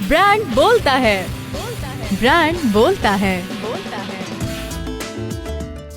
Brand बोलता है, brand बोलता है।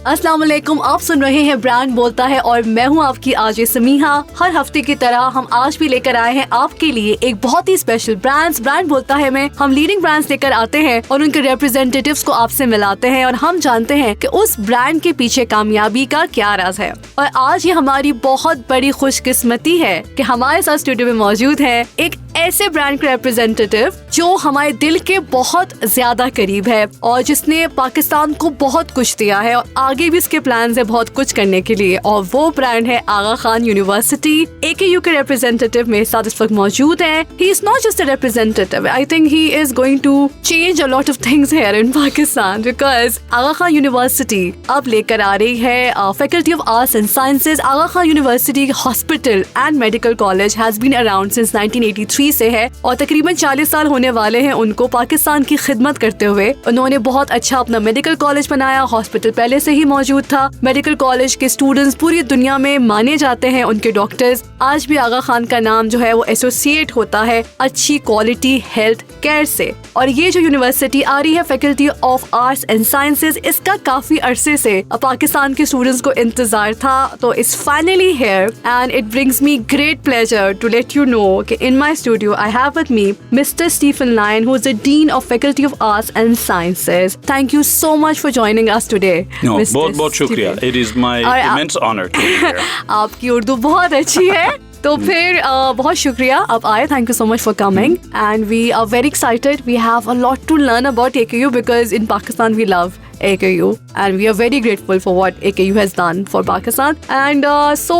अस्सलाम वालेकुम, आप सुन रहे हैं ब्रांड बोलता है और मैं हूं आपकी आरजे समीहा। हर हफ्ते की तरह हम आज भी लेकर आए हैं आपके लिए एक बहुत ही स्पेशल ब्रांड बोलता है में हम लीडिंग ब्रांड्स लेकर आते हैं और उनके रिप्रेजेंटेटिव्स को आपसे मिलाते हैं और हम जानते हैं कि उस ब्रांड के पीछे कामयाबी का क्या राज है। और आज ये हमारी बहुत बड़ी खुशकिस्मती है कि हमारे साथ स्टूडियो में मौजूद है एक ऐसे ब्रांड के रिप्रेजेंटेटिव जो हमारे दिल के बहुत ज्यादा करीब है और जिसने पाकिस्तान को बहुत कुछ दिया है और आगे भी इसके प्लान्स है बहुत कुछ करने के लिए, और वो ब्रांड है आगा खान यूनिवर्सिटी। AKU के रिप्रेजेंटेटिव मेरे साथ इस वक्त मौजूद हैं। He is not just a representative, I think he is going to change a lot of things here in Pakistan because Aga Khan university अब लेकर आ रही है faculty of arts and sciences. Aga Khan university hospital and medical college has been around since 1983 से है और तकरीबन 40 साल होने वाले हैं उनको पाकिस्तान की खिदमत करते हुए। उन्होंने बहुत अच्छा अपना मेडिकल कॉलेज बनाया, हॉस्पिटल पहले से ही मौजूद था। मेडिकल कॉलेज के स्टूडेंट्स पूरी दुनिया में माने जाते हैं, उनके डॉक्टर्स। आज भी आगा खान का नाम जो है वो एसोसिएट होता है अच्छी क्वालिटी हेल्थ केयर से। और ये जो यूनिवर्सिटी आ रही है faculty of arts and sciences, इसका काफी अरसे से पाकिस्तान के स्टूडेंट्स को इंतजार था, तो it's finally here and it brings me great pleasure to let you know कि in my studio I have with me Mr. Stephen Lyon, who is the Dean of Faculty of Arts and Sciences. Thank you so much for joining us today. No, बहुत शुक्रिया. It is my immense honor to be here. आपकी उर्दू बहुत अच्छी है. तो फिर बहुत शुक्रिया आप आए. Thank you so much for coming and we are very excited. We have a lot to learn about AKU because in Pakistan we love AKU and we are very grateful for what AKU has done for Pakistan. And so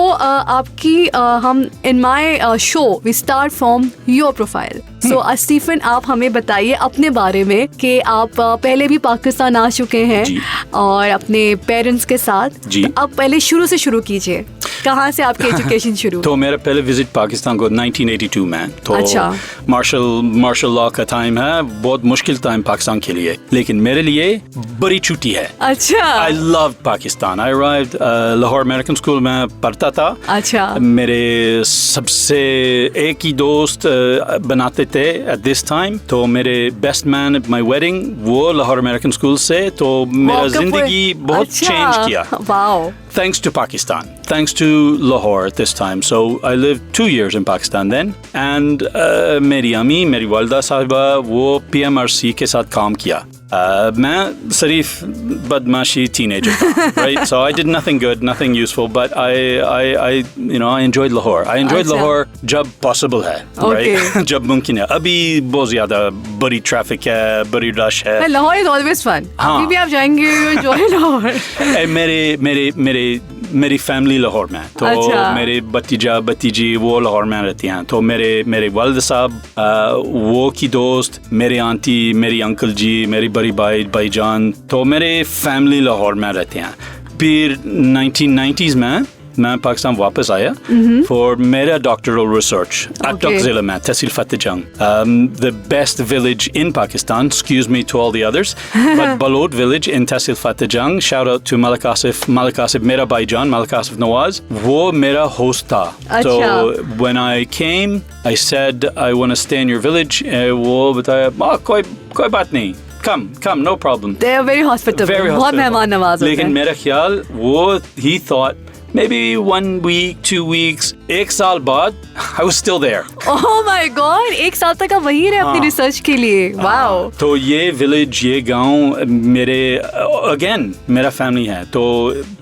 आपकी हम in my show we start from your profile. So Stephen, आप हमें बताइए अपने बारे में कि आप पहले भी पाकिस्तान आ चुके हैं और अपने पेरेंट्स के साथ. तो अब पहले शुरू से शुरू कीजिए, कहाँ से आपकी एजुकेशन शुरू? तो मेरा पहले विजिट पाकिस्तान को 1982 में. तो अच्छा. मार्शल लॉ का टाइम है, बहुत मुश्किल टाइम पाकिस्तान के लिए, लेकिन मेरे लिए बड़ी छुट्टी है. अच्छा. I loved Pakistan. I arrived Lahore American school में पढ़ता था. अच्छा. मेरे सबसे एक ही दोस्त बनाते थे at this time. तो मेरे best man at my wedding वो लाहौर अमेरिकन स्कूल से. तो मेरा जिंदगी बहुत चेंज किया. Wow. Thanks to Pakistan, thanks to Lahore at this time. So I lived 2 years in Pakistan then, and मेरी अम्मी, मेरी वालदा साहिबा वो PMRC के साथ काम किया. मैं सिर्फ बदमाशी teenager था, right? So I did nothing good, nothing useful, but I enjoyed Lahore. I enjoyed Lahore जब possible है, right? जब मुमकिन है. अभी बहुत ज़्यादा बड़ी ट्रैफिक है, बड़ी रश है. Lahore is always fun. अभी भी आप जाएंगे, enjoy Lahore. मेरी फैमिली लाहौर में. तो मेरे भतीजी वो लाहौर में रहती हैं. तो मेरे वालिद साहब वो की दोस्त, मेरे आंटी, मेरी अंकल जी, मेरी बड़ी भाईजान, तो मेरे फैमिली लाहौर में रहते हैं. फिर 1990s में मैं पाकिस्तान वापस आया फॉर मेरा डॉक्टरल रिसर्च अटक जिला में tehsil Fatehjang. The best village in Pakistan, excuse me to all the others, but beloved village in tehsil Fatehjang. Shout out to Malik Asif मेरा भाईजान मलिक आसिफ नवाज, वो मेरा होस्ट था. तो when I came I said I want to stay in your village. वो बताया कोई बात नहीं, come, no problem. They are very hospitable. बहुत मेहमान नवाज होते हैं. लेकिन मेरा ख्याल वो he thought maybe 1 week, 2 weeks, 1 साल बाद I was still there. Oh my God! 1 साल तक आप वहीं रहे अपनी रिसर्च के लिए. Wow. तो ये विलेज, ये गांव मेरे अगेन मेरा फैमिली है. तो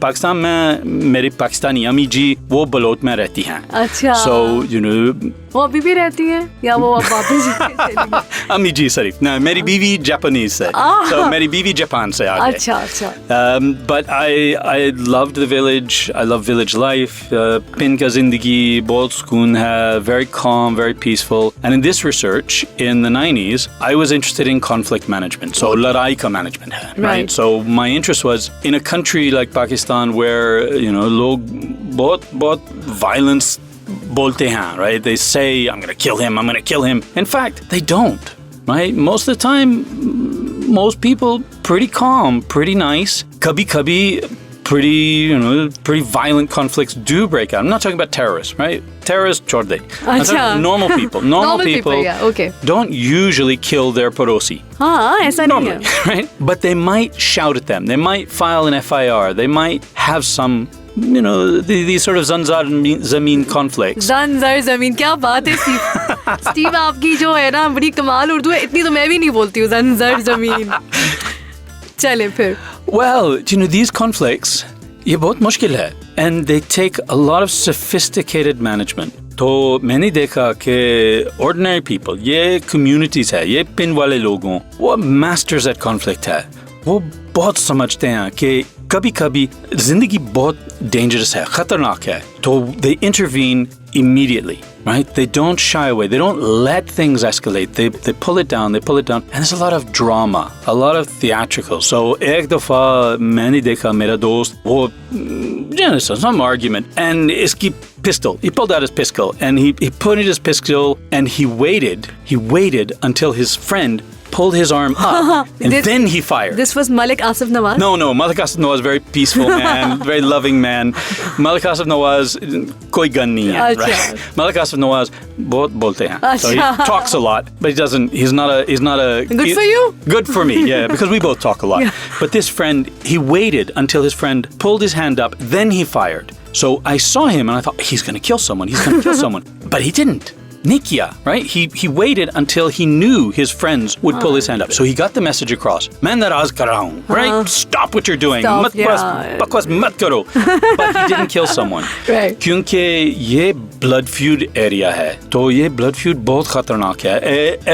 पाकिस्तान में मेरी पाकिस्तानी अम्मी जी वो बलोच में रहती हैं. अच्छा. So you know वो अभी भी रहती हैं या वो अब वापस? अम्मी जी सिर्फ ना, मेरी बीवी जापानीज से. So मेरी बीवी जापान से आ गई. अच्छा. But I loved the village. I love village life. Pin का जिंदगी बहुत सुकून है, very calm, very peaceful. And in this research in the 90s, I was interested in conflict management. So लड़ाई का management है, right? So my interest was in a country like Pakistan where लोग बहुत violence बोलते हैं, right? They say I'm going to kill him. In fact, they don't, right? Most of the time, most people pretty calm, pretty nice. कभी pretty violent conflicts do break out. I'm not talking about terrorists, right? Terrorists, छोड़ दे. I'm talking about normal people. Normal people yeah, okay. don't usually kill their पड़ोसी. हाँ, ऐसा नहीं है. Right? But they might shout at them. They might file an FIR. They might have some, these sort of zanzar zameen conflicts. zanzar zameen, क्या बात है Steve आपकी जो है ना बड़ी कमाल उर्दू है, इतनी तो मैं भी नहीं बोलती हूँ. zanzar zameen. चले फिर. Well, these conflicts, ये बहुत मुश्किल है. And they take a lot of sophisticated management. तो मैंने देखा कि ordinary people, ये communities है, ये पिन वाले लोगों, वो masters at conflict है. वो बहुत समझते हैं कि कभी-कभी जिंदगी बहुत dangerous है, खतरनाक है. तो they intervene immediately, right? They don't shy away. They don't let things escalate. They pull it down. And there's a lot of drama, a lot of theatrical. So एक दफा मैंने देखा मेरा दोस्त वो some argument and इसकी pistol. He pulled out his pistol and he put in his pistol and he waited until his friend pulled his arm up and then he fired. This was Malik Asif Nawaz? No. Malik Asif Nawaz, very peaceful man, very loving man. Malik Asif Nawaz, कोई gun नहीं है, right? Malik Asif Nawaz, बहुत बोलते हैं. So he talks a lot, but he's not a. Good for you? Good for me, yeah, because we both talk a lot. Yeah. But this friend, he waited until his friend pulled his hand up, then he fired. So I saw him and I thought, he's going to kill someone. But he didn't. Nikia, right? He waited until he knew his friends would pull his hand up. So he got the message across. मैं नाराज कर रहा हूँ, right? Stop what you're doing. बकवास मत करो. But he didn't kill someone. Right. क्योंकि ये blood feud area है. तो ये blood feud बहुत खतरनाक है.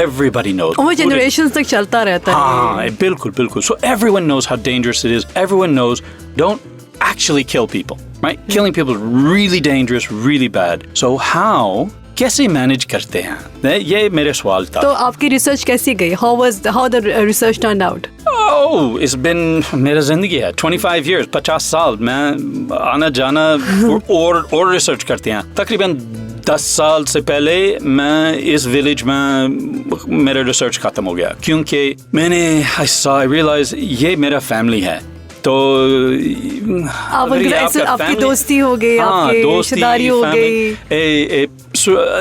Everybody knows. वो generations तक चलता रहता है. हाँ, बिल्कुल. So everyone knows how dangerous it is. Everyone knows don't actually kill people, right? Killing people is really dangerous, really bad. So how कैसे मैनेज करते हैं? ये मेरे सवाल था. तो आपकी रिसर्च कैसी गई? How the research turned out? Oh, it's been मेरा जिंदगी है 25 years, 50 साल मैं आना जाना और रिसर्च करते हैं. तकरीबन 10 साल से पहले मैं इस विलेज में मेरा रिसर्च खत्म हो गया क्योंकि मैंने I realized ये मेरा फैमिली है. तो आपकी दोस्ती हो गई, आपकी रिश्तेदारी हो गई.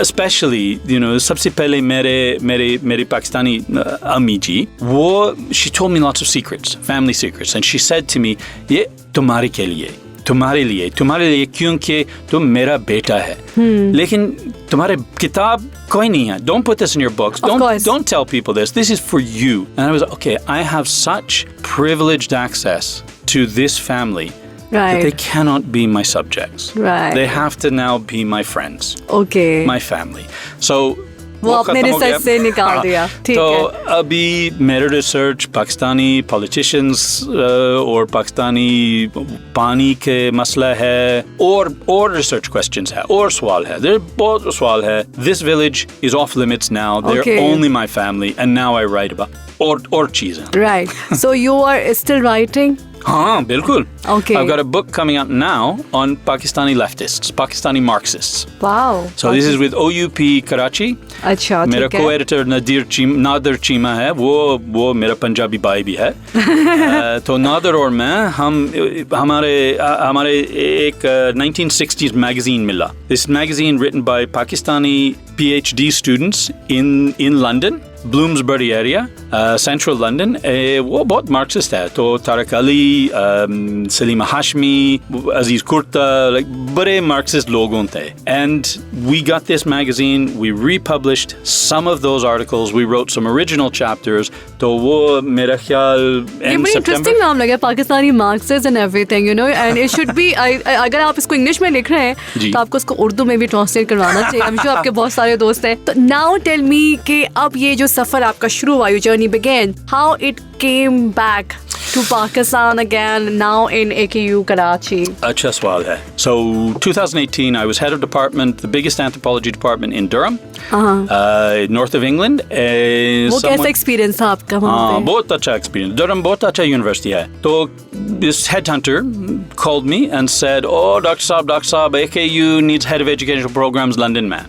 Especially, सबसे पहले मेरी पाकिस्तानी अम्मी जी, वो she told me lots of secrets, family secrets, and she said to me, ये तुम्हारे लिए क्योंकि तुम मेरा बेटा है. लेकिन तुम्हारे किताब कोई नहीं है. Don't put this in your books. Don't tell people this. This is for you. And I was okay. I have such privileged access to this family that they cannot be my subjects. Right. They have to now be my friends. Okay. My family. So वो अपने research से निकाल दिया. ठीक है. तो अभी मेरा रिसर्च पाकिस्तानी पॉलिटिशियंस और पाकिस्तानी पानी के मसला है और रिसर्च क्वेश्चंस है और सवाल है. There बहुत सवाल है. This village is off limits now. They're only my family and now I write about और चीजें. Right. So you are still writing? हाँ, बिल्कुल. Okay. I've got a book coming out now on Pakistani leftists, Pakistani Marxists. Wow. So this is with OUP Karachi. अच्छा, मेरा co-editor Nadir Cheema है. वो मेरा पंजाबी भाई भी है. तो नादिर और मैं हमारे एक 1960s magazine मिला. This magazine written by Pakistani PhD students in London. Bloomsbury area, central London. वो बहुत Marxist है. तो Tarak Ali, Salima Hashmi, Aziz Kurta, like बड़े Marxist लोग थे. And we got this magazine. We republished some of those articles. We wrote some original chapters. तो वो मेरा ख्याल end September. Interesting नाम लगा Pakistani Marxists and everything, and it should be. अगर आप इसको इंग्लिश में लिख रहे हैं तो आपको उसको उर्दू में भी ट्रांसलेट करवाना चाहिए. I'm sure आपके बहुत सारे दोस्त हैं. तो now tell me कि अब ये जो सफर आपका शुरू हुआ, your journey began, how it came back to Pakistan again, now in AKU Karachi? अच्छा सवाल है. So 2018 I was head of department, the biggest anthropology department in Durham, north of England. वो कैसा experience था आपका वहाँ पे? बहुत अच्छा experience. Durham बहुत अच्छा university है. तो this headhunter called me and said, oh Dr. Saab, AKU needs head of educational programs London में.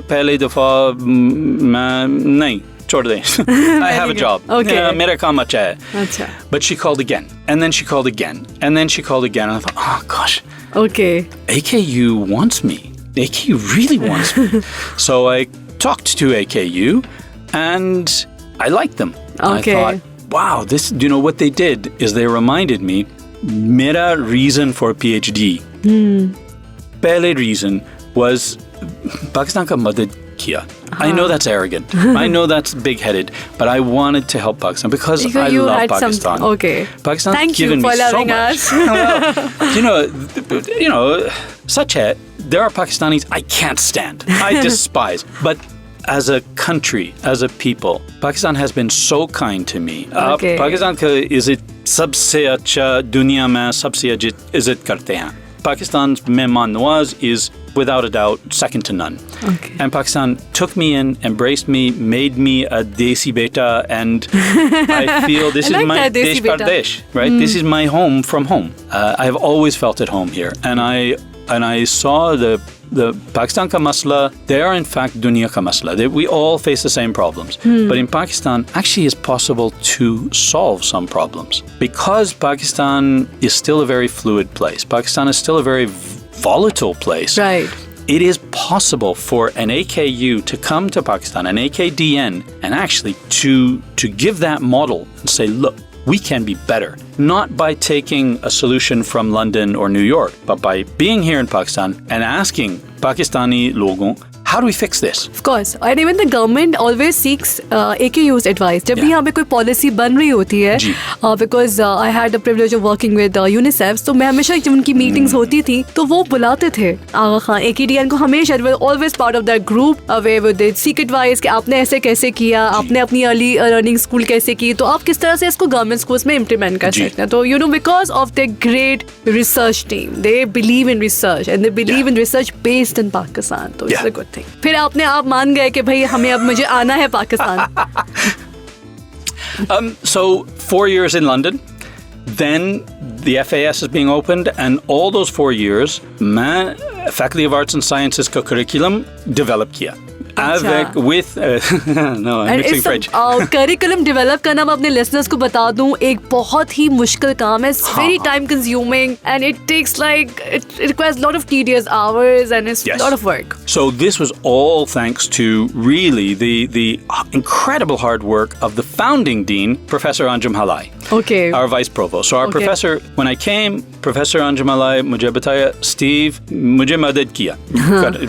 पहली दफा मैं नहीं छोड़ दें. I have a job. Okay. मेरा काम अच्छा है. अच्छा. But she called again, and then she called again, and then she called again, and I thought, oh gosh, Okay. AKU wants me. AKU really wants me. So I talked to AKU, and I liked them. Okay. I thought, wow, this. You know what they did is they reminded me, मेरा reason for PhD. पहले reason was Pakistan का मदद किया. I know that's arrogant. I know that's big-headed, but I wanted to help Pakistan because I you love had Pakistan. Okay. Pakistan's Thank you given for me so loving much. us. Well, you know, such a there are Pakistanis I can't stand. I despise. But as a country, as a people, Pakistan has been so kind to me. Okay. Pakistan का इज़्ज़त सबसे अच्छा दुनिया में सबसे इज़्ज़त करते हैं. Pakistan's mehman nawaz is without a doubt second to none. Okay. And Pakistan took me in, embraced me, made me a desi beta, and I feel this I is like my that, desi desh beta. pardesh, right? This is my home from home. I have always felt at home here, and I saw the Pakistan ka masla. They are in fact dunya ka masla. We all face the same problems, but in Pakistan, actually, it's possible to solve some problems because Pakistan is still a very fluid place. Pakistan is still a very volatile place. Right. It is possible for an AKU to come to Pakistan, an AKDN, and actually to give that model and say, look, we can be better. Not by taking a solution from London or New York, but by being here in Pakistan and asking Pakistani logon, how do we fix this? Of course. And even the government always seeks AKU's advice. जब भी यहाँ पे कोई policy बन रही होती है, because I had the privilege of working with UNICEF, तो मैं हमेशा जब उनकी meetings होती थी, तो वो बुलाते थे आगा खान AKDN को हमेशा. They were always part of that group where they seek advice कि आपने ऐसे कैसे किया, आपने अपनी early learning school कैसे की, तो आप किस तरह से इसको government schools में implement कर सकते हैं. तो because of their great research team, they believe in research and they believe in research based in Pakistan. तो it's a good thing. फिर आपने आप मान गए कि भाई हमें अब मुझे आना है Pakistan. So 4 years in London, then the FAS is being opened, and all those 4 years, मैं Faculty of Arts and Sciences का curriculum develop किया. Avec with no, I'm mixing French. Curriculum develop करना मैं अपने listeners को बता दूं एक बहुत ही मुश्किल काम है. It's very time consuming and it takes like it requires a lot of tedious hours and it's a lot of work. So this was all thanks to really the incredible hard work of the founding dean, Professor Anjum Halai. Okay. Our vice provost. So our professor, when I came, Professor Anjum Halai मुझे बताया, Steve, मुझे मदद किया.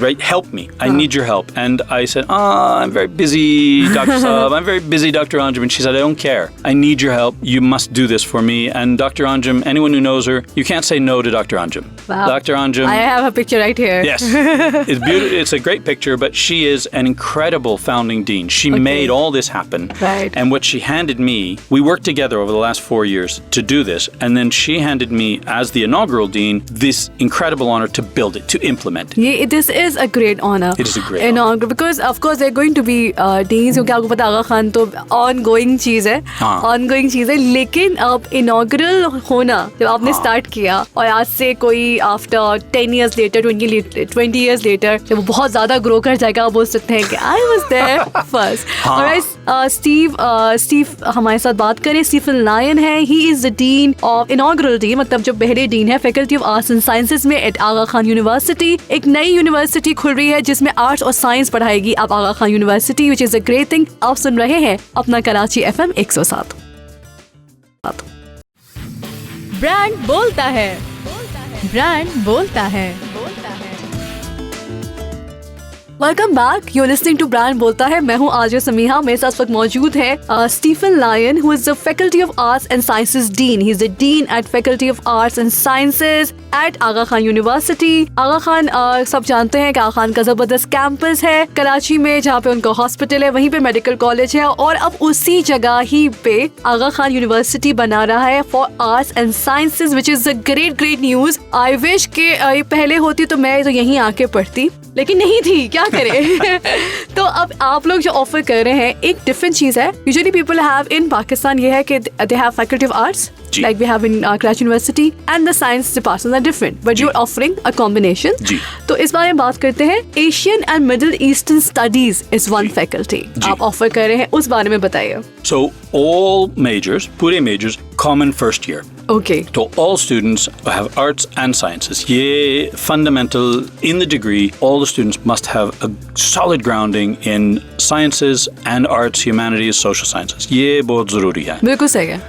Right? Help me. I need your help. And I said, I'm very busy, Dr. Saab. I'm very busy, Dr. Anjum. And she said, I don't care. I need your help. You must do this for me. And Dr. Anjum, anyone who knows her, you can't say no to Dr. Anjum. Wow. Dr. Anjum. I have a picture right here. Yes. It's beautiful. It's a great picture, but she is an incredible founding dean. She made all this happen. Right. And what she handed me, we worked together over the last 4 years to do this. And then she handed me, as the inaugural dean, this incredible honor to build it, to implement it. This is a great honor. It is a great honor. Because of course they're going to be deans, क्योंकि आपको पता आगा खान तो ongoing चीज़ है, ongoing चीज़ है. लेकिन अब inaugural होना जब आपने start किया और आज से कोई after 10 years later, 20 years later, जब वो बहुत ज़्यादा grow कर जाएगा, आप बोल सकते हैं कि I was there first. Alright, Steve हमारे साथ बात करें. Stephen Lyon है. He is the dean of inaugural dean, मतलब जो पहले dean है Faculty of Arts and Sciences में at आगा खान University. एक नई यूनिवर्सिटी खुल रही है जिसमें आर्ट्स और साइंस पढ़ाएगी आप Aga Khan University, which is a great thing. आप सुन रहे हैं अपना कराची FM 107. ब्रांड बोलता है, ब्रांड बोलता है. Welcome back. You are listening to brand बोलता है. मैं हूँ आरजे समीहा. मेरे साथ वक्त मौजूद है Stephen Lyon, who is the faculty of arts and sciences dean. He is the dean at faculty of arts and sciences at Aga Khan University. Aga Khan सब जानते हैं कि आगा खान का जबरदस्त कैंपस है कराची में, जहाँ पे उनका हॉस्पिटल है, वहीं पे मेडिकल कॉलेज है, और अब उसी जगह ही पे आगा खान यूनिवर्सिटी बना रहा है for arts and sciences, which is a great news. I wish के पहले होती तो मैं तो यहीं आके पढ़ती. लेकिन नहीं थी, क्या करें? तो अब आप लोग जो ऑफर कर रहे हैं एक डिफरेंट चीज है. Usually people have in Pakistan ये है कि they have faculty of arts like we have in Karachi University and the science departments are different but you're offering a combination. तो इस बारे में बात करते हैं. Asian and Middle Eastern Studies is one faculty आप ऑफर कर रहे हैं, उस बारे में बताइए. So all majors, पूरे majors, common first year. Okay. So all students have arts and sciences. ये fundamental in the degree. All the students must have a solid grounding in sciences and arts, humanities, social sciences. ये बहुत ज़रूरी है. बिल्कुल सही है.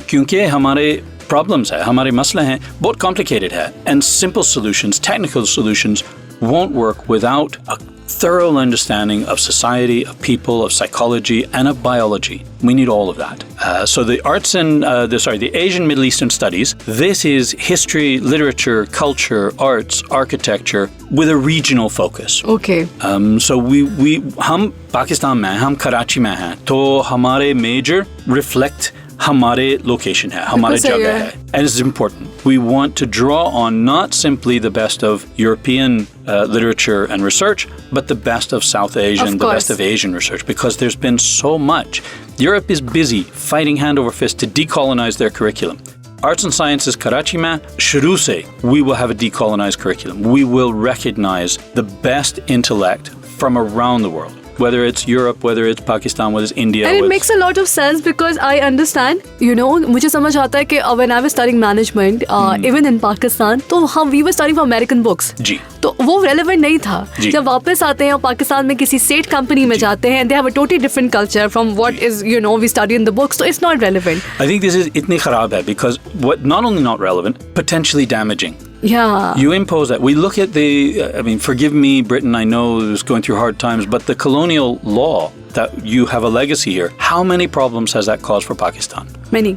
क्योंकि हमारे problems है, हमारे मसले हैं, बहुत complicated है, and simple solutions, technical solutions won't work without a thorough understanding of society, of people, of psychology, and of biology. We need all of that. So the arts and the Asian Middle Eastern Studies. This is history, literature, culture, arts, architecture, with a regional focus. Okay. So हम पाकिस्तान में, हम कराची में हैं, तो हमारे major reflect हमारे location है, हमारे जगह है. And it's important. We want to draw on not simply the best of European literature and research, but the best of South Asian, the best of Asian research, because there's been so much. Europe is busy fighting hand over fist to decolonize their curriculum. Arts and Sciences Karachi mein, shuru se, we will have a decolonized curriculum. We will recognize the best intellect from around the world. Whether it's Europe, whether it's Pakistan, whether it's India. And it makes a lot of sense because I understand, you know, मुझे समझ आता है कि when I was studying management, even in Pakistan, तो we were studying for American books. जी. तो वो relevant नहीं था. जब वापस आते हैं और पाकिस्तान में किसी state company में जाते हैं, they have a totally different culture from what is, you know, we study in the books. So it's not relevant. I think this is itni kharab hai because what not only not relevant, potentially damaging. Yeah. You impose that. We look at forgive me, Britain, I know it was going through hard times, but the colonial law, that you have a legacy here. How many problems has that caused for Pakistan? Many.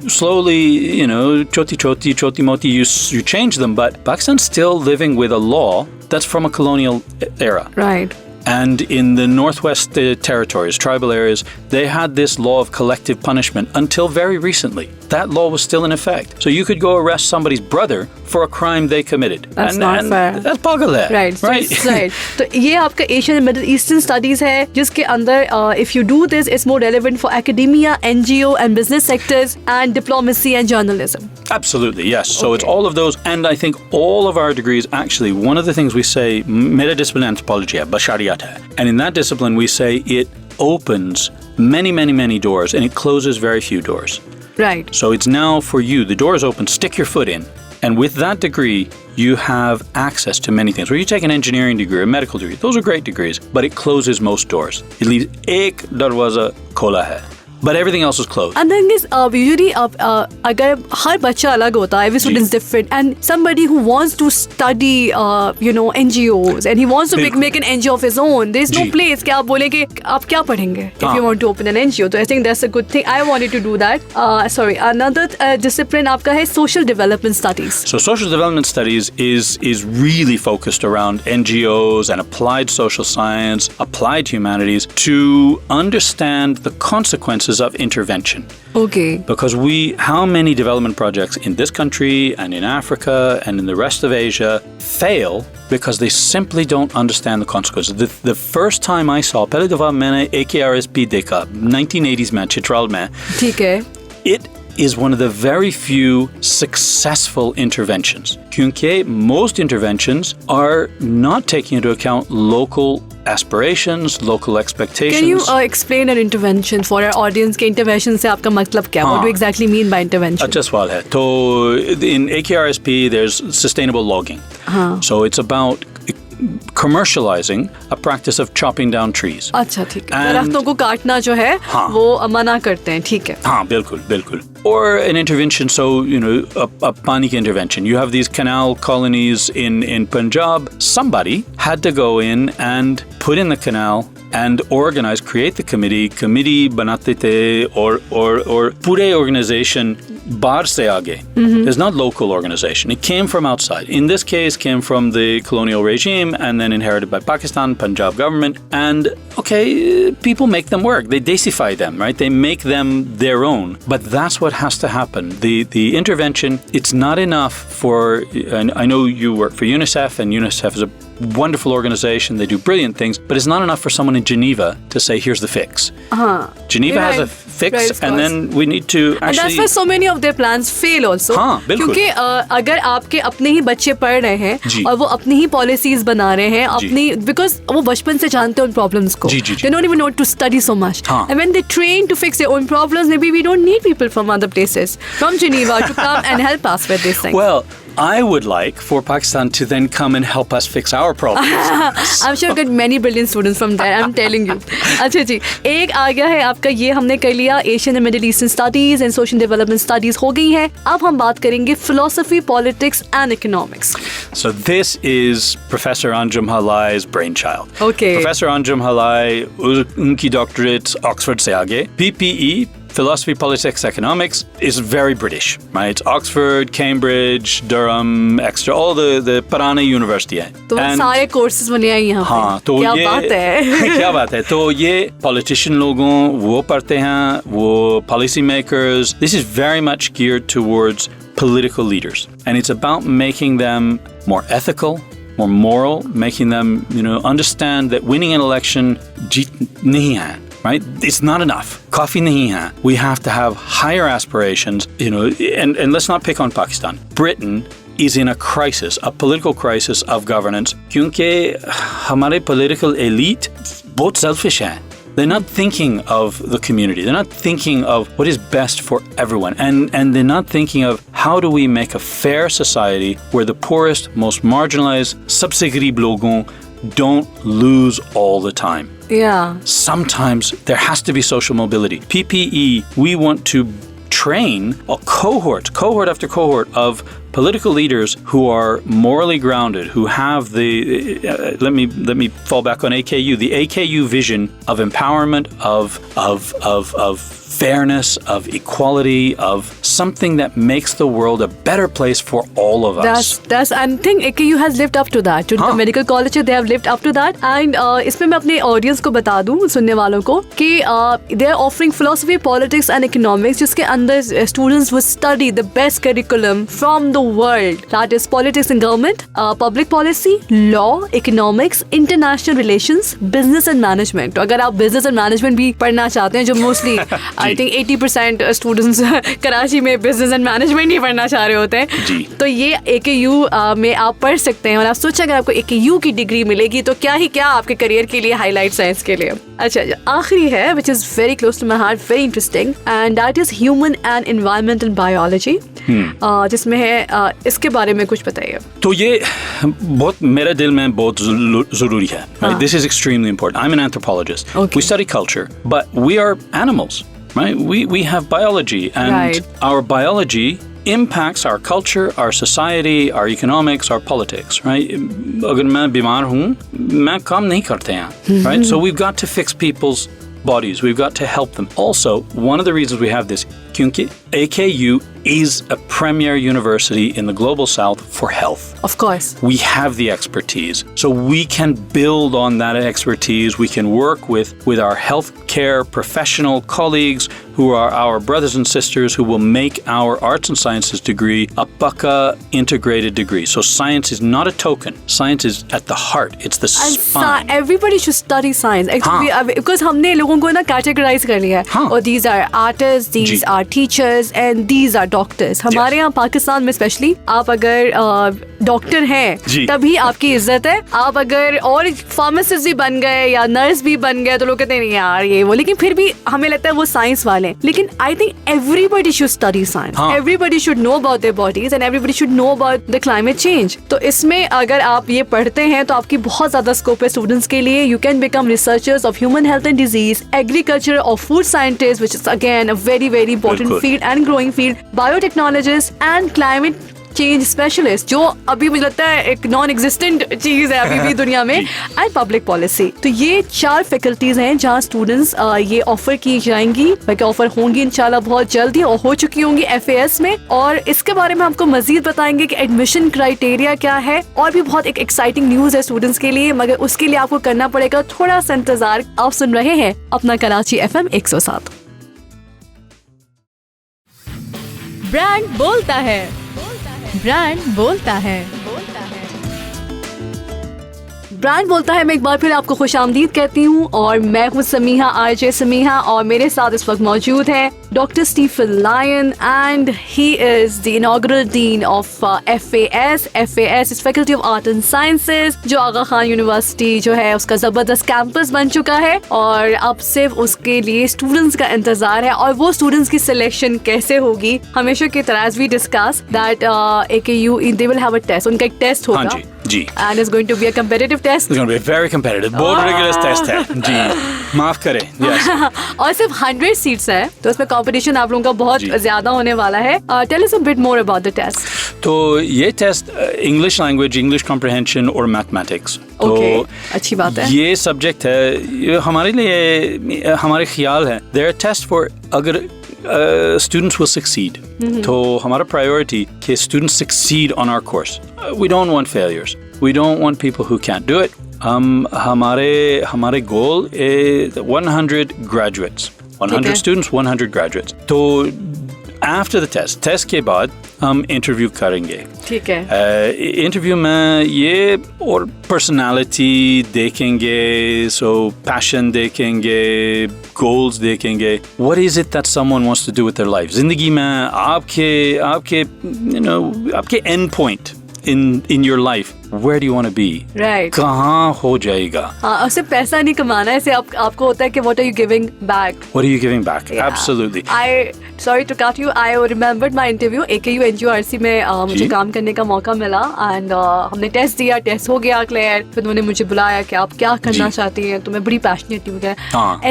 Slowly, choti moti, you change them, but Pakistan's still living with a law that's from a colonial era. Right. And in the Northwest territories, tribal areas, they had this law of collective punishment until very recently. That law was still in effect. So you could go arrest somebody's brother for a crime they committed. That's not fair. That's pagal hai. Right. So ये आपका Asian and Middle Eastern Studies है, जिसके अंदर if you do this, it's more relevant for academia, NGO and business sectors and diplomacy and journalism. Absolutely, yes. So it's all of those, and I think all of our degrees, actually, one of the things we say, mera discipline anthropology hai, bashariyat hai. And in that discipline, we say it opens many, many, many doors, and it closes very few doors. Right. So it's now for you, the door is open, stick your foot in. And with that degree, you have access to many things. Where you take an engineering degree, a medical degree, those are great degrees, but it closes most doors. It leaves ek darwaza khola hai. But everything else is closed. And then this usually अगर हर बच्चा अलग होता है, every student is different, and somebody who wants to study NGOs and he wants to make an NGO of his own, there is no place कि आप बोले कि आप क्या पढ़ेंगे if you want to open an NGO. So I think that's a good thing. I wanted to do that. Another discipline आपका है social development studies. So social development studies is really focused around NGOs and applied social science, applied humanities to understand the consequences of intervention. Okay. Because how many development projects in this country and in Africa and in the rest of Asia fail because they simply don't understand the consequences. The first time I saw, पहले दफा मैंने AKRSP देखा, 1980s में, चित्राल में. ठीक है. It is one of the very few successful interventions. Because most interventions are not taking into account local aspirations, local expectations. Can you explain an intervention for our audience? के intervention से आपका मतलब क्या? What do you exactly mean by intervention? अच्छा सवाल है. तो in AKRSP there's sustainable logging. So it's about commercializing a practice of chopping down trees. अच्छा ठीक है. दरख्तों को काटना जो है वो मना करते हैं. ठीक है. हाँ बिल्कुल. Or an intervention, so a pani intervention. You have these canal colonies in Punjab. Somebody had to go in and put in the canal and organize, create the committee बनाते थे और पूरे organization बाहर से आगे. There's not local organization. It came from outside. In this case, came from the colonial regime and then inherited by Pakistan, Punjab government. And okay, people make them work. They deicify them, right? They make them their own. But that's what has to happen. The intervention, it's not enough for, and I know you work for UNICEF, and UNICEF is a wonderful organization. They do brilliant things, but it's not enough for someone in Geneva to say, here's the fix. Geneva has a fix, and then we need to actually... And that's why so many of their plans fail also. क्योंकि अगर आपके अपने ही बच्चे पढ़ रहे हैं और वो अपनी ही पॉलिसीज बना रहे हैं अपनी, because वो बचपन से जानते हैं उन प्रॉब्लम्स को. They don't even know to study so much. And when they train to fix their own problems, maybe we don't need people from other places, from Geneva, to come and help us with these things. Well, I would like for Pakistan to then come and help us fix our problems. I'm sure get many brilliant students from there. I'm telling you. अच्छा जी, एक आ गया है आपका, ये हमने कर लिया Asian and Middle Eastern Studies and Social Development Studies हो गई है. अब हम बात करेंगे Philosophy, Politics and Economics. So this is Professor Anjum Halai's brainchild. Okay. Professor Anjum Halai, उनकी doctorate Oxford से आगे. PPE, Philosophy, Politics, Economics, is very British, right? It's Oxford, Cambridge, Durham, Exeter, all the Purana university है. तो सारे courses बने हैं यहाँ पे. हाँ, तो क्या बात है? क्या बात है? तो ये politician लोगों वो पढ़ते हैं, वो policy makers. This is very much geared towards political leaders, and it's about making them more ethical, more moral, making them, understand that winning an election जीत नहीं है. Right? It's not enough. Kafi nahi hai. We have to have higher aspirations, and let's not pick on Pakistan. Britain is in a crisis, a political crisis of governance. Kyunki hamare political elite bahut selfish hai. They're not thinking of the community. They're not thinking of what is best for everyone. And they're not thinking of how do we make a fair society where the poorest, most marginalized, sabse gareeb logon don't lose all the time. Yeah. Sometimes there has to be social mobility. PPE, we want to train a cohort after cohort of political leaders who are morally grounded, who have the let me fall back on AKU, the AKU vision of empowerment, of fairness, of equality, of something that makes the world a better place for all of us. That's I think AKU has lived up to that. To the medical college, they have lived up to that. And इसमें मैं अपने audience को बता दूँ, सुनने वालों को, कि they are offering philosophy, politics and economics, जिसके अंदर students will study the best curriculum from the world. That is politics and government, public policy, law, economics, international relations, business and management. तो अगर आप business and management भी पढ़ना चाहते हैं, जो mostly I think 80% students Karachi में business and management ही पढ़ना चाह रहे होते हैं, तो ये AKU में आप पढ़ सकते हैं. और आप सोचें अगर आपको AKU की डिग्री मिलेगी तो क्या ही क्या आपके करियर के लिए, हाईलाइट साइंस के लिए. अच्छा, आखिरी है which is very close to my heart, very interesting, and that is human and environmental biology. जिसमें है इसके बारे में कुछ बताइए. तो ये बहुत मेरे दिल में बहुत ज़रूरी है. Right? This is extremely important. I'm an anthropologist. Okay. We study culture, but we are animals. Right? We have biology, and our biology impacts our culture, our society, our economics, our politics. Right? अगर मैं बीमार हूँ, मैं काम नहीं करते हैं. Right? So we've got to fix people's bodies. We've got to help them. Also, one of the reasons we have this, क्योंकि AKU is a premier university in the global south for health. Of course. We have the expertise. So we can build on that expertise. We can work with our healthcare professional colleagues who are our brothers and sisters who will make our arts and sciences degree a Paka integrated degree. So science is not a token. Science is at the heart. It's the spine. Everybody should study science. Because हमने लोगों को ना categorize कर लिया है. Oh, these are artists, these are teachers, and these are doctors. हमारे यहाँ पाकिस्तान में स्पेशली आप अगर डॉक्टर हैं तभी आपकी इज्जत है. आप अगर और फार्मासिस्ट भी बन गए या नर्स भी बन गए तो लोग कहते नहीं यार ये वो, लेकिन फिर भी हमें लगता है वो साइंस वाले. लेकिन I think everybody should study science. Everybody should know about their bodies and everybody should know about the climate change. तो इसमें अगर आप ये पढ़ते हैं तो आपकी बहुत ज्यादा स्कोप है स्टूडेंट्स के लिए. You can become researchers of human health and disease, agriculture और food scientist which is again a very very important field and growing field, biotechnologists and climate change specialist, जो अभी मुझे लगता है एक नॉन एग्जिस्टेंट चीज है अभी भी दुनिया में, एंड पब्लिक पॉलिसी। तो ये 4 फैकल्टीज हैं जहाँ स्टूडेंट्स ये ऑफर की जाएंगी, बल्कि ऑफर होंगी इंशाल्लाह बहुत जल्दी और हो चुकी होंगी FAS में। और इसके बारे में आपको मजीद बताएंगे कि एडमिशन क्राइटेरिया क्या है, और भी बहुत एक एक्साइटिंग न्यूज है स्टूडेंट्स के लिए, मगर उसके लिए आपको करना पड़ेगा थोड़ा सा इंतजार। आप सुन रहे हैं अपना कराची FM 107। ब्रांड बोलता है, ब्रांड बोलता है। ब्रांड बोलता है, मैं एक बार फिर आपको खुशामदीद कहती हूँ, और मैं हूँ समीहा, RJ समीहा, और मेरे साथ इस वक्त मौजूद है doctor Stephen Lyon, and he is the inaugural dean of FAS। FAS is faculty of art and sciences, जो आगा खान यूनिवर्सिटी जो है उसका जबरदस्त कैंपस बन चुका है, और अब सिर्फ उसके लिए स्टूडेंट्स का इंतजार है। और वो स्टूडेंट्स की सिलेक्शन कैसे होगी, हमेशा की तरह as we discuss that AKU they will have a test, उनका एक टेस्ट होगा। हाँ जी, and it's going to be a competitive test. It's going to be a very competitive, बहुत rigorous test है जी, माफ करें। Yes. और सिर्फ 100 सीट्स है, तो उसमें कंपटीशन आप लोगों का बहुत ज्यादा होने वाला है। Tell us a bit more about the test. तो ये test English language, English comprehension और मैथमेटिक्स, तो अच्छी बात है। ये सब्जेक्ट है हमारे लिए, हमारे ख्याल है देयर टेस्ट फॉर अगर students will succeed. तो हमारा priority कि students succeed on our course. We don't want failures. We don't want people who can't do it. हमारे goal is 100 graduates. 100 students, 100 graduates. तो after the test के बाद हम interview करेंगे। ठीक है। इंटरव्यू में ये और पर्सनालिटी देखेंगे, सो पैशन देखेंगे, गोल्स देखेंगे, what is it that someone wants to do with their life. जिंदगी में आपके आपके end point in your life, where do you want to be? Right. कहाँ हो जाएगा? हाँ, उससे पैसा नहीं कमाना है, आपको होता है कि what are you giving back? What are you giving back? Yeah. Absolutely. Sorry to cut you. I remembered my interview. AKU NGORC में मुझे काम करने का मौका मिला, and हमने टेस्ट दिया, टेस्ट हो गया क्लियर। फिर उन्होंने मुझे बुलाया कि आप क्या करना चाहती हैं, तो मैं बड़ी पैशनेट हूँ।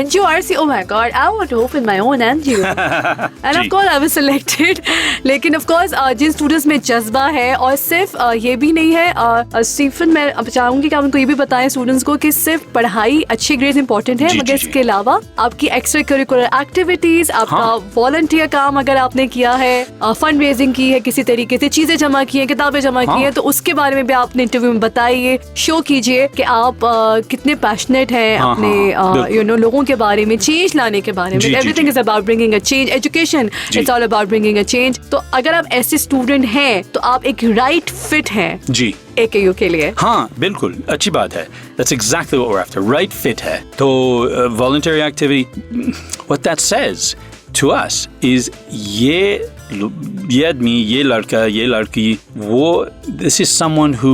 NGORC, oh my God, I want to open my own NGO. And of course I was selected. लेकिन of course जिन स्टूडेंट्स में जज्बा है, और सिर्फ ये भी नहीं है स्टीफन, मैं अब चाहूंगी कि आप उनको ये भी बताएं स्टूडेंट्स को कि सिर्फ पढ़ाई, अच्छे ग्रेड्स इंपॉर्टेंट है, मगर इसके अलावा आपकी एक्स्ट्रा करिकुलर एक्टिविटीज, आपका वॉलंटियर काम अगर आपने किया है, फंड रेजिंग की है, किसी तरीके से चीजें जमा की है, किताबें जमा की है, तो उसके बारे में भी आपने इंटरव्यू में बताइए, शो कीजिए कि आप कितने पैशनेट हैं अपने लोगों के बारे में, चेंज लाने के बारे में। Everything is about bringing a change, education it's all about bringing a change. तो अगर आप ऐसे स्टूडेंट हैं तो आप एक राइट फिट हैं जी AKU के लिए। हाँ, बिल्कुल अच्छी बात है। That's exactly what we're after. Right fit है। तो voluntary activity, what that says to us is ये आदमी, ये लड़का, ये लड़की, वो this is someone who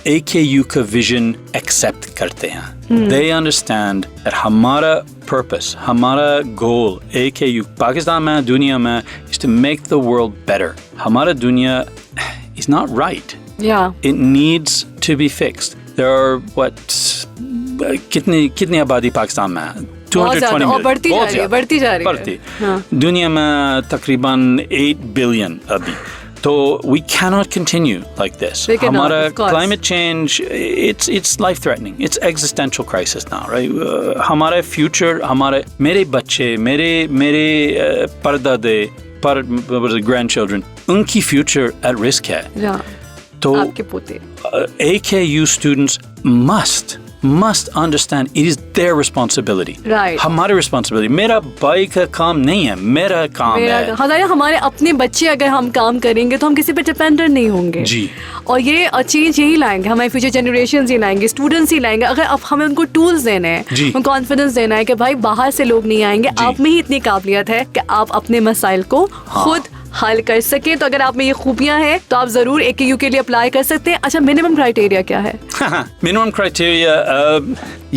AKU का vision accept करते हैं। They understand that हमारा purpose, हमारा goal AKU पाकिस्तान में, दुनिया में is to make the world better. हमारा दुनिया is not right. Yeah. It needs to be fixed. There are कितनी आबादी पाकिस्तान में? 220 million. बढ़ती जा रही है। हाँ. दुनिया में तकरीबन 8 billion अभी। तो we cannot continue like this. हमारा climate change, it's life threatening. It's existential crisis now, right? हमारा future, मेरे बच्चे, मेरे परदादे, grandchildren, उनकी future at risk है। Yeah. तो आपके पोते AKU students must understand it is their responsibility. Right. हमारी responsibility. मेरा भाई का काम नहीं है, मेरा काम है। हमारे अपने बच्चे अगर हम काम करेंगे तो हम किसी पे डिपेंडेंट नहीं होंगे जी। और ये चेंज यही लाएंगे, हमारे फ्यूचर जनरेशन ही लाएंगे, स्टूडेंट्स ही लाएंगे। अगर अब हमें उनको टूल्स देने हैं, उनको कॉन्फिडेंस देना है कि भाई बाहर से लोग नहीं आएंगे, आप में ही इतनी काबिलियत है कि आप अपने मसाइल को खुद हल कर सके। तो अगर आप में ये खूबियां हैं तो आप जरूर AKU के लिए अप्लाई कर सकते हैं। अच्छा, मिनिमम क्राइटेरिया क्या है? मिनिमम क्राइटेरिया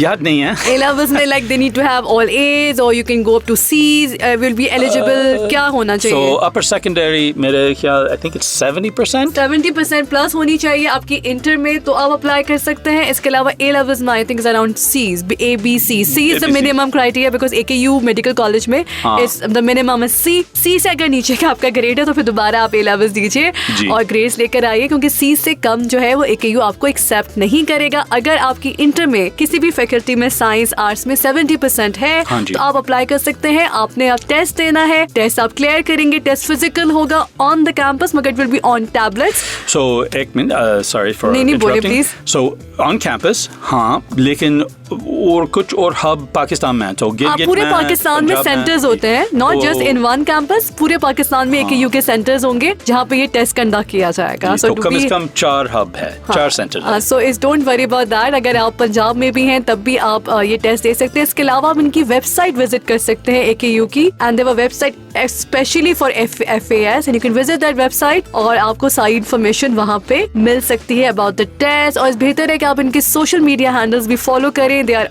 याद नहीं है। A levels में like they need to have all A's or you can go up to C's, will be eligible, क्या होना चाहिए? So upper secondary मेरे ख्याल I think it's 70%. 70% प्लस होनी चाहिए आपकी इंटर में, तो आप अप्लाई कर सकते हैं। इसके अलावा A levels में I think is around C's, A, B, C. C is the minimum criteria because AKU medical college में is the minimum is C. C से अगर नीचे का आपका ग्रेड है तो फिर दोबारा आप A levels दीजिए और ग्रेड्स लेकर आइए, क्योंकि C से कम जो है वो AKU आपको एक्सेप्ट नहीं करेगा। अगर आपकी इंटर में किसी भी फैकल्टी में साइंस आर्ट्स में 70% है तो आप अप्लाई कर सकते हैं। आपने अब टेस्ट देना है, टेस्ट आप क्लियर करेंगे, टेस्ट फिजिकल होगा ऑन द कैंपस मगर it will be on tablets. So एक मिनट, sorry for नहीं बोलिए प्लीज। So on campus हाँ, लेकिन और कुछ और हब पाकिस्तान में तो पूरे पाकिस्तान में सेंटर्स होते हैं, not just in one campus. पूरे पाकिस्तान में AKU के सेंटर्स होंगे जहाँ पे ये टेस्ट कंडक्ट किया जाएगा। तो कम से कम 4 हब है, 4 सेंटर। सो इस डोंट वरी अबाउट दैट। अगर आप पंजाब में भी हैं तब भी आप ये टेस्ट दे सकते हैं। इसके अलावा आप इनकी वेबसाइट विजिट कर सकते हैं AKU की, and their website specially for FAS and you can visit that website और आपको सारी इन्फॉर्मेशन वहाँ पे मिल सकती है अबाउट द टेस्ट। और बेहतर है कि आप इनके सोशल मीडिया हैंडल्स भी फॉलो करें। They are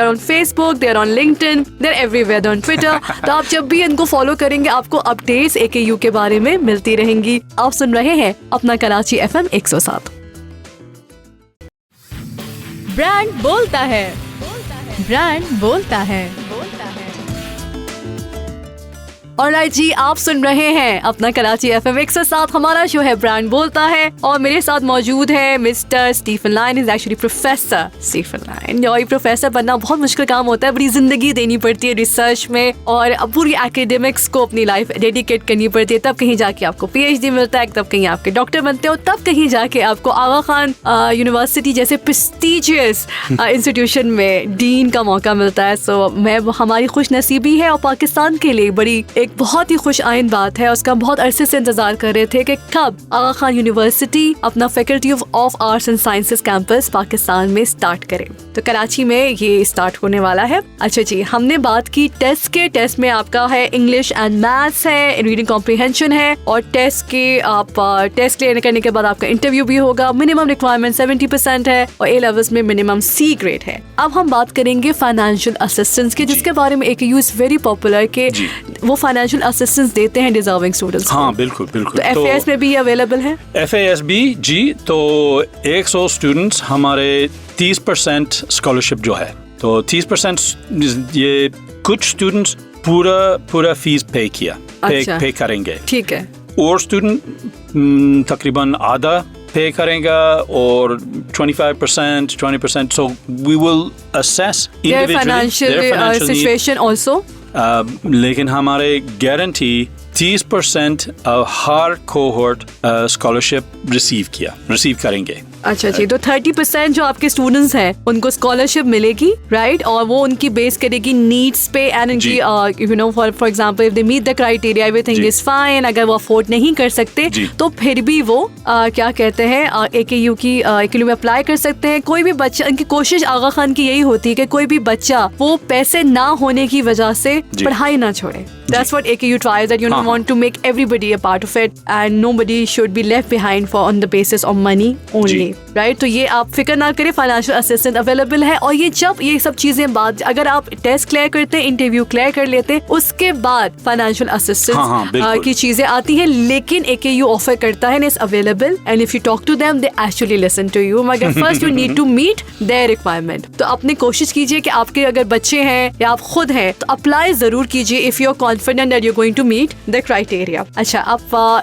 on Facebook, they are on LinkedIn, they are everywhere, they're on Twitter. तो आप जब भी इनको फॉलो करेंगे आपको अपडेट्स AKU के बारे में मिलती रहेंगी। आप सुन रहे हैं अपना कराची FM 107। ब्रांड बोलता है, ब्रांड बोलता है। ऑलराइट जी, आप सुन रहे हैं अपना कराची FM 107। हमारा शो है ब्रांड बोलता है और मेरे साथ मौजूद है mister Stephen Lyon. Is actually professor Stephen Lyon. और ये प्रोफेसर बनना बहुत मुश्किल काम होता है, बड़ी जिंदगी देनी पड़ती है रिसर्च में और अब पूरी एकेडमिक्स को अपनी लाइफ डेडिकेट करनी पड़ती है। तब कहीं जाके आपको PhD मिलता है, तब कहीं आपके डॉक्टर बनते हो, तब कहीं जाके आपको आगा खान यूनिवर्सिटी जैसे प्रेस्टीजियस इंस्टीट्यूशन में डीन का मौका मिलता है। सो हमारी खुश नसीबी है और पाकिस्तान के लिए बड़ी एक बहुत ही खुश आइंद बात है। उसका बहुत अरसे से इंतजार कर रहे थे कि कब आगा खान यूनिवर्सिटी अपना faculty of arts and sciences campus Pakistan में स्टार्ट करे। तो कराची में ये स्टार्ट होने वाला है। अच्छा जी, हमने बात की टेस्ट के। टेस्ट में आपका है इंग्लिश एंड मैथ्स है, रीडिंग कॉम्प्रिहेंशन है और टेस्ट के आप टेस्ट क्लियर करने के बाद आपका इंटरव्यू भी होगा। मिनिमम रिक्वायरमेंट 70% है और A लेवल्स में मिनिमम C ग्रेड है। अब हम बात करेंगे फाइनेंशियल असिस्टेंस की, जिसके बारे में AKU इज वेरी पॉपुलर के वो फाइनेंशियल असिस्टेंस देते हैं डिजर्विंग स्टूडेंट्स। हाँ बिल्कुल बिल्कुल। तो FAS में भी ये अवेलेबल है? FAS भी जी। तो 100 स्टूडेंट्स हमारे 30% स्कॉलरशिप जो है, तो 30% ये कुछ स्टूडेंट्स पूरा फीस पे किया, पे करेंगे। ठीक है। और स्टूडेंट तकरीबन आधा पे करेगा और 25%, 20%. So we will assess individually their financial situation also. लेकिन हमारे गारंटी 30% हर कोहॉर्ट स्कॉलरशिप रिसीव करेंगे। अच्छा जी, तो 30% जो आपके स्टूडेंट्स हैं उनको स्कॉलरशिप मिलेगी, राइट? और वो उनकी बेस करेगी नीड्स पे एंड उनकी you know for example if they meet the criteria everything is fine. अगर वो अफोर्ड नहीं कर सकते तो फिर भी वो क्या कहते हैं AKU की AKU में अप्लाई कर सकते हैं। कोई भी बच्चा, उनकी कोशिश आगा खान की यही होती है कि कोई भी बच्चा वो पैसे ना होने की वजह से पढ़ाई ना छोड़े। That's what AKU tries, that you don't want to make everybody a part of it and nobody should be left behind for on the basis of money only, right? तो ये आप फिक्र ना करें, फाइनेंशियल असिस्टेंट अवेलेबल है। और ये जब ये सब चीजें बाद अगर आप टेस्ट क्लियर करते हैं, इंटरव्यू क्लियर कर लेते हैं, उसके बाद फाइनेंशियल असिस्टेंट की चीजें आती हैं। लेकिन AKU ऑफर करता है, it's available and if you talk to them they actually listen to you, मगर first you need to meet their requirement. तो अपनी कोशिश कीजिए कि आपके अगर बच्चे हैं या आप खुद हैं तो अप्लाई जरूर कीजिए if you are confident that you are going to meet the criteria. अच्छा, अब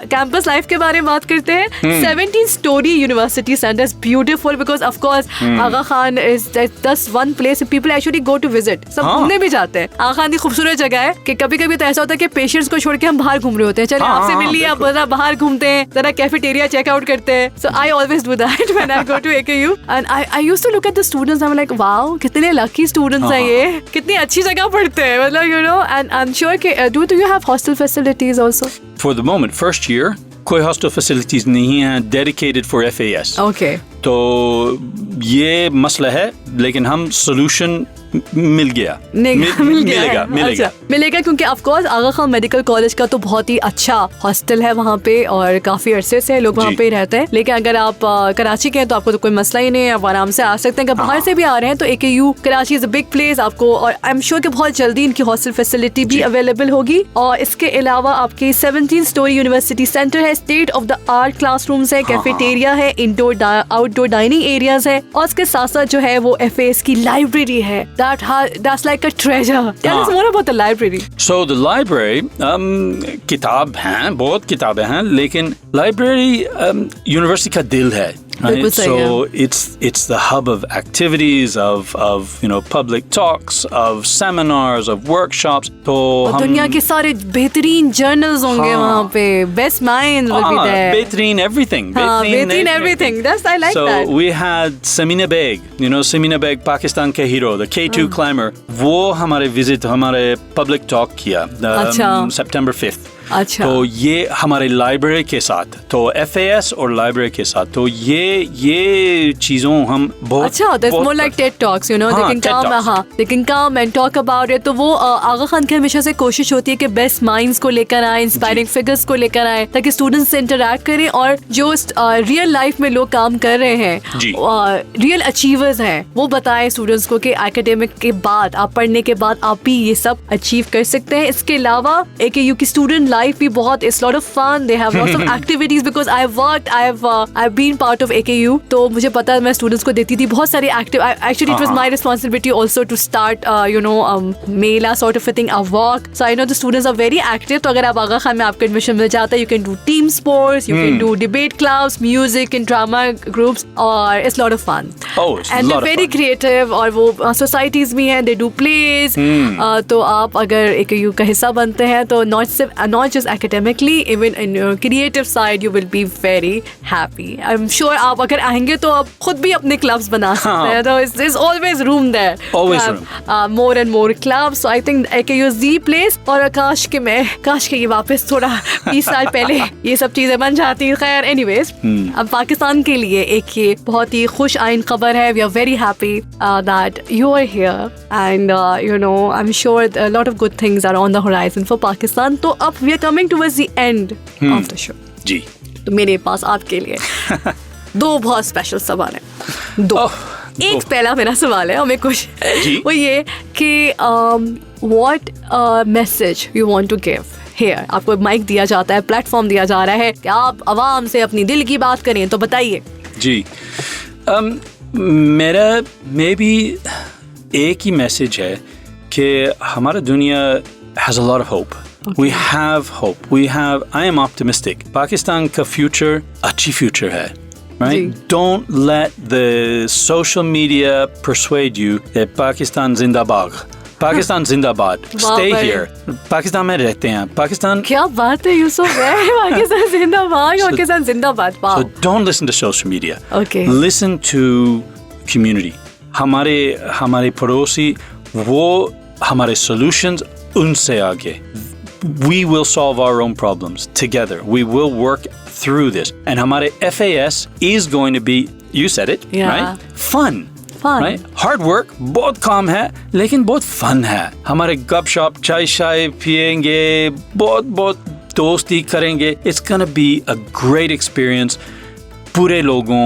कैंपस लाइफ के बारे में बात करते हैं। 17 storey university centre is beautiful because of course Aga Khan is that's one place people actually go to visit. सब घूमने भी जाते हैं। आगा खान की खूबसूरत जगह है कि कभी कभी तो ऐसा होता है कि पेशेंट्स को छोड़ के हम बाहर घूम रहे होते हैं। चलिए आपसे मिल लिए, आप जरा बाहर घूमते हैं, जरा कैफेटेरिया चेकआउट करते हैं। So I always do that when I go to AKU and I used to look at the students. I am like wow, कितने लकी स्टूडेंट्स हैं ये, कितनी अच्छी जगह पढ़ते हैं, मतलब you know. And I am sure कि do you have hostel facilities also? For the moment first year कोई हॉस्टल फैसिलिटीज नहीं है डेडिकेटेड फॉर FAS। ओके, तो ये मसला है, लेकिन हम सोल्यूशन मिल गया मिलेगा क्योंकि of course Aga Khan medical college का तो बहुत ही अच्छा हॉस्टल है वहाँ पे और काफी अरसे से लोग वहाँ पे रहते हैं। लेकिन अगर आप कराची के हैं तो आपको तो कोई मसला ही नहीं है, आप आराम से आ सकते हैं। अगर बाहर से भी आ रहे हैं तो AKU Karachi is a big place आपको, और आई एम श्योर कि बहुत जल्दी इनकी हॉस्टल फैसिलिटी भी अवेलेबल होगी। और इसके अलावा आपकी 17 स्टोरी यूनिवर्सिटी सेंटर है, state of the art classrooms है, कैफेटेरिया है, इंडोर आउटडोर डाइनिंग एरियाज है, और उसके साथ साथ जो है वो FAS की लाइब्रेरी है। That's like a treasure. Tell us more about the library. So the library, किताब हैं, बहुत किताबें हैं, लेकिन लाइब्रेरी यूनिवर्सिटी का दिल है. Right? So it's the hub of activities, of public talks, of seminars, of workshops. तो दुनिया के सारे बेहतरीन जर्नल्स होंगे वहाँ पे, best minds will be there. बेहतरीन everything. बेहतरीन everything. That's I like that. So we had Samina Beg, Samina Beg, Pakistan के hero, the K2 climber. वो हमारे public talk किया September 5th. अच्छा। तो ये हमारे लाइब्रेरी के साथ, तो FAS और लाइब्रेरी के साथ, तो ये चीजों हम बहुत अच्छा, that's more like TED Talks, they can come and talk about it. तो वो आगा खान की हमेशा से कोशिश होती है कि बेस्ट माइंड्स को लेकर आए, इंस्पायरिंग फिगर्स को लेकर आए, ताकि स्टूडेंट्स से इंटरेक्ट करें और जो रियल लाइफ में लोग काम कर रहे हैं, रियल अचीवर्स हैं, वो बताएं स्टूडेंट्स को कि एकेडमिक के बाद, आप पढ़ने के बाद आप भी ये सब अचीव कर सकते हैं। इसके अलावा AKU की स्टूडेंट life भी बहुत is lot of fun. They have lots of activities because I've been part of AKU. तो मुझे पता है, मैं स्टूडेंट्स को देती थी बहुत सारी actually it was my responsibility also to start Mela sort of a thing, a walk. So I know the students are very active. तो अगर आप आगा खान में आपको एडमिशन मिल जाता है, you can do team sports, you can do debate clubs, music and drama groups, और it's lot of fun. And they're very creative, और वो societies भी हैं, they do plays. तो आप अगर AKU का हिस्सा बनते हैं तो not just academically, even in your creative side, you will be very happy. I'm sure आप अगर आएंगे तो आप खुद भी अपने clubs बना सकते हैं. So there's always room there. Always room. More and more clubs. So I think AKU is the place. और काश के ये वापस थोड़ा 20 साल पहले ये सब चीजें बन जाती. खैर, anyways, अब पाकिस्तान के लिए एक ये बहुत ही खुश आइन खबर है. We are very happy that you are here, and I'm sure a lot of good things are on the horizon for Pakistan. तो अब we are coming towards the end of the show. जी. तो मेरे पास आपके लिए 2 बहुत special सवाल हैं. 2. एक पहला मेरा सवाल है, हमें कुछ वो ये कि what message you want to give here. आपको माइक दिया जाता है, प्लेटफॉर्म दिया जा रहा है कि आप आवाम से अपनी दिल की बात करें, तो बताइए. जी. मेरा मे बी एक ही मैसेज है कि हमारा दुनिया has a lot of hope. Okay. We have hope. I am optimistic. Pakistan ka future, अच्छी future है. Right? Don't let the social media persuade you that Pakistan zindabad. Pakistan zindabad. Stay here. Pakistan में रहते हैं. Pakistan. क्या बात है, Yusuf? Pakistan zindabad. Pakistan zindabad. Wow. So don't listen to social media. Okay. Listen to community. हमारे पड़ोसी, वो हमारे solutions उनसे आगे. We will solve our own problems together. We will work through this. And हमारे FAS is going to be, you said it, right? Fun. Right? Hard work, बहुत काम है, लेकिन बहुत fun है. हमारे गपशप, चाय पिएंगे, बहुत दोस्ती करेंगे. It's going to be a great experience. पूरे लोगों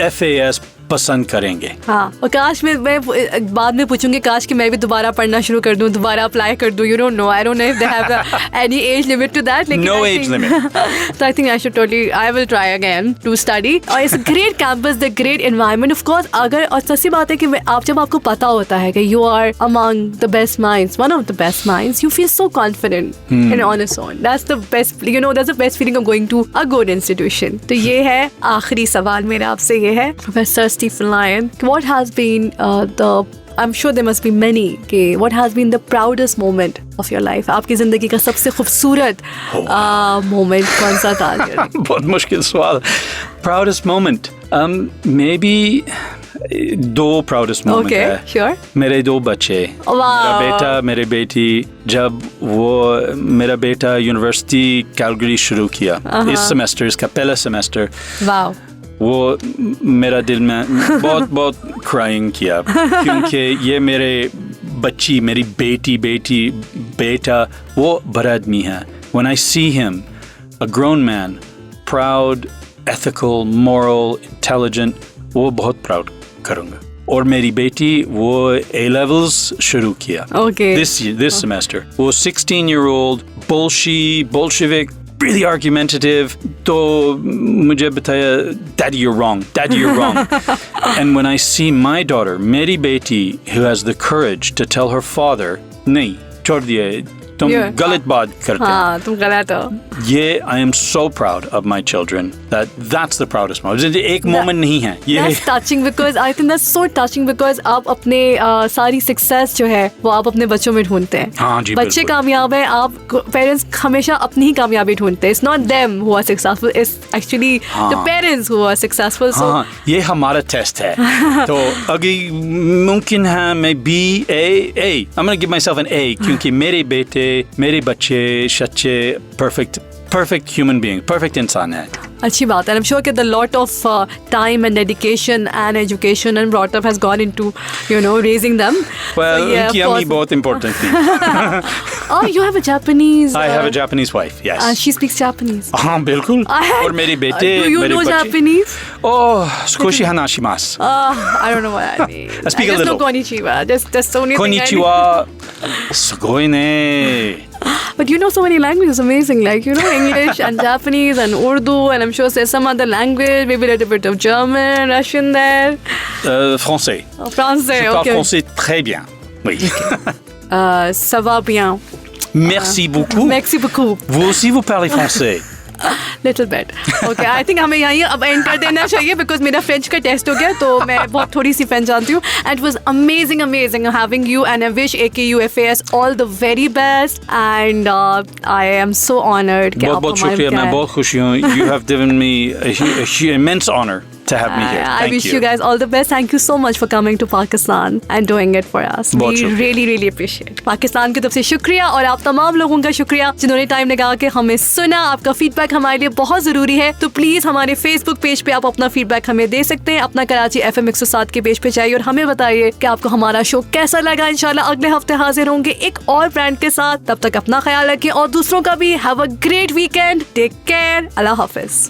FAS पसंद करेंगे. हाँ, और काश मैं बाद में पूछूंगी, काश कि मैं भी दोबारा पढ़ना शुरू कर दूं, दोबारा अप्लाई कर दूं. You don't know. I don't know if they have any age limit to that. No age limit. So I think I will try again to study. और it's a great campus, the great environment. Of course, और सच्ची बात है कि जब आपको पता होता है कि you are among the best minds, one of the best minds, you feel so confident and on its own. That's the best, that's the best feeling of going to a good institution. तो ये है आखिरी सवाल मेरा आपसे, ये है professor Stephen Lyon, what has been I'm sure there must be many, what has been the proudest moment of your life? आपकी जिंदगी का सबसे खूबसूरत moment कौन सा था? बहुत मुश्किल सवाल. Proudest moment, maybe 2 proudest moment है. Okay, sure. मेरे 2 बच्चे, मेरा बेटा, मेरी बेटी. जब मेरा बेटा यूनिवर्सिटी कैलगरी शुरू किया इस सेमेस्टर, इसका पहला सेमेस्टर. Wow. वो मेरा दिल में बहुत क्राइंग किया क्योंकि ये मेरे बच्ची, मेरी बेटा वो बड़ा आदमी है. When I see him, a grown man, proud, ethical, moral, intelligent, वो बहुत proud करूँगा. और मेरी बेटी वो A-levels शुरू किया. Okay. This semester. वो 16-year-old, Bolshevik, really argumentative. तो मुझे बताया, Daddy, you're wrong. And when I see my daughter, मेरी बेटी, who has the courage to tell her father, नहीं, छोड़ दिए, तुम गलत बात करते हो. हाँ, तुम गलत हो. ये I am so proud of my children that's the proudest moment. एक moment नहीं है. That's touching because I think that's so touching because आप अपने सारी success जो है वो आप अपने बच्चों में ढूंढते हैं. हाँ जी, बच्चे कामयाब हैं, आप parents हमेशा अपनी ही कामयाबी ढूंढते हैं. It's not them who are successful, it's actually the parents who are successful. So हाँ, ये हमारा टेस्ट है. तो अगर मुमकिन है मैं A, I'm gonna give myself an A क्योंकि मेरे बेटे, मेरे बच्चे सच्चे perfect human being, perfect इंसान है. अच्छी बात है. I'm sure that the lot of time and dedication and education and brought up has gone into, raising them. Well, उनकी अम्मी बहुत important थी. Oh, you have a Japanese. I have a Japanese wife. Yes. She speaks Japanese. हाँ बिल्कुल. और मेरे बेटे, do you know Japanese? Oh,少し話します. I don't know what that means. I speak a little. Just know konnichiwa. Just the only thing I know. Konnichiwa. すごいね. But you know so many languages, amazing. Like, English and Japanese and Urdu, and I'm sure there's some other language, maybe a little bit of German, Russian there. Français. Français, Je okay. parle français très bien. Oui. Ça va bien. Merci beaucoup. Merci beaucoup. Vous aussi, vous parlez français. Little bit. Okay, I think हमें यहीं अब end कर देना चाहिए because मेरा French का test हो गया तो मैं बहुत थोड़ी सी French जानती हूँ. And it was amazing having you and I wish AKUFAS all the very best and I am so honored कि आप बहुत शुक्रिया, मैं बहुत खुश हूँ. You have given me a immense honor to have me here. I wish you guys all the best. Thank you so much for coming to Pakistan and doing it for us. We really appreciate. Pakistan की तरफ से शुक्रिया और आप तमाम लोगों का शुक्रिया जिन्होंने टाइम लगा के हमें सुना. आपका फीडबैक हमारे लिए बहुत जरूरी है तो प्लीज हमारे फेसबुक पेज पे आप अपना फीडबैक हमें दे सकते हैं. अपना कराची FM 107 के पेज पे जाइए और हमें बताइए कि आपको हमारा शो कैसा लगा. इंशाल्लाह अगले हफ्ते हाजिर होंगे एक और ब्रांड के साथ. तब तक अपना ख्याल रखें और दूसरों का भी. Have a great weekend. Take care. अल्लाह हाफिज.